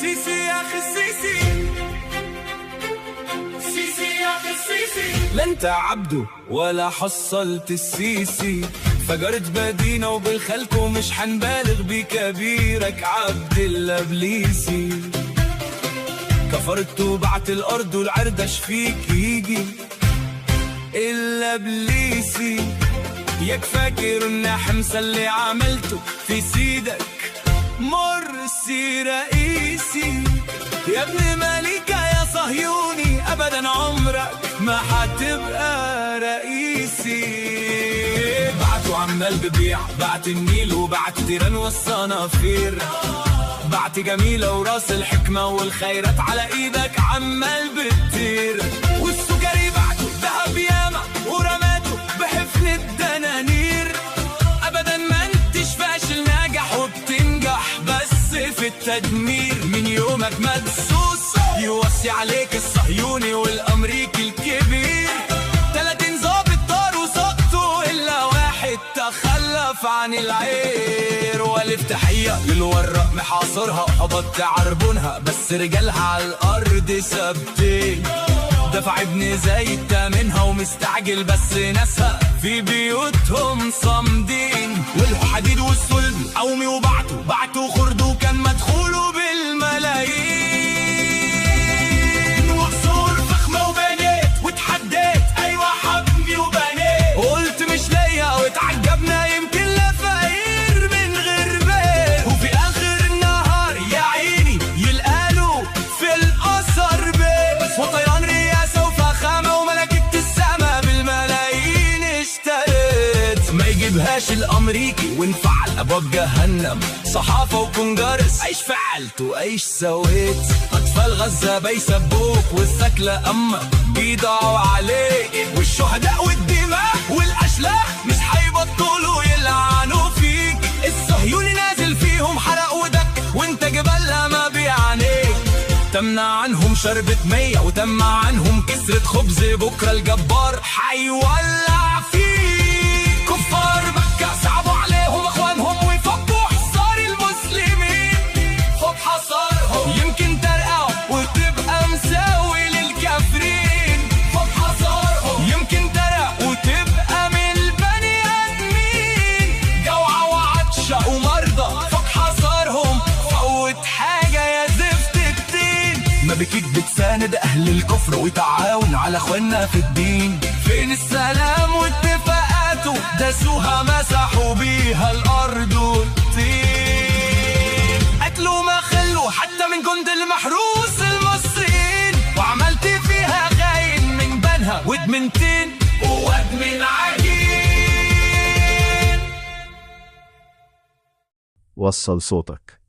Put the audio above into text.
سيسي يا اخي السيسي، سيسي يا اخي السيسي. لا انت عبده ولا حصلت السيسي، فجرت بدينا وبالخلكو مش حنبالغ بكبيرك عبد الابليسي. كفرت وبعت الارض والعردش فيك يجي الابليسي. ياك فاكر ان حمسة اللي عملته في سيدك مرسي رئيسي؟ يا ابن مليكة يا صهيوني ابدا عمرك ما حتبقى رئيسي. بعته عمال ببيع، بعت النيل وبعت تيران والصنافير، بعت جميلة وراس الحكمة والخيرات على ايدك عمال بتطير. والسكري بعته ذهب ياما ورماته بحفن الدنانير. ابدا ما انتش فاشل، ناجح وبتنجح بس في التدمير. من يومك مدسوس يوصي عليك الصهيوني والامريكي الكبير. 30 ظابط طار وسقطوا الا واحد تخلف عن العير. والف تحية للورق محاصرها وقبضت عربونها، بس رجالها على الارض ثابتين. دفع ابن زايد تامنها ومستعجل بس ناسها في بيوتهم صامدين. والحديد والصلب قومي وبعته خرده كان مدخوله بالملايين. وقصور فخمة وبنيت وتحديت ايوه حبني وبنيت. قلت مش ليا واتعجبنا يمكن لا فقير من غير بيت. وفي اخر النهار يا عيني يلقالوا في الاثر بيت. وطيران رياسة وفخامة وملكة السما بالملايين اشتريت. ما يجيبهاش الامريكي ونفعل ابواب جهنم. صحافة وكونجرس ايش فعلت وايش سويت. اطفال غزة بيسبوك والثكلى اما بيضعوا عليك. والشهداء والدماء والاشلاء مش هيبطلوا يلعنوا فيك. الصهيوني نازل فيهم حرق ودك وانت جبلها ما بيعنيك. تمنع عنهم شربة مية وتمنع عنهم كسرة خبز. بكرة الجبار حيولع فيه. كفار مكة صعبوا عليهم اخوانهم ويفكوا حصار المسلمين. خد حصارهم يمكن ترقعوا وتبقى مساوي للكافرين. خد حصارهم يمكن ترقع وتبقى من البني ادمين. جوعة وعطشة ومرضى فك حصارهم. فوت حاجة يا زفت الدين. ما بكيك بتساند اهل الكفر وتعاون على اخواننا في الدين. فين السلام واتفاقاته؟ داسوها مسحوا بيها الارض والطين. قتلوا ما خلوا حتى من جند المحروس المصريين. وعملت فيها خاين من بنها ودمنتين وادمن عجين. وصل صوتك.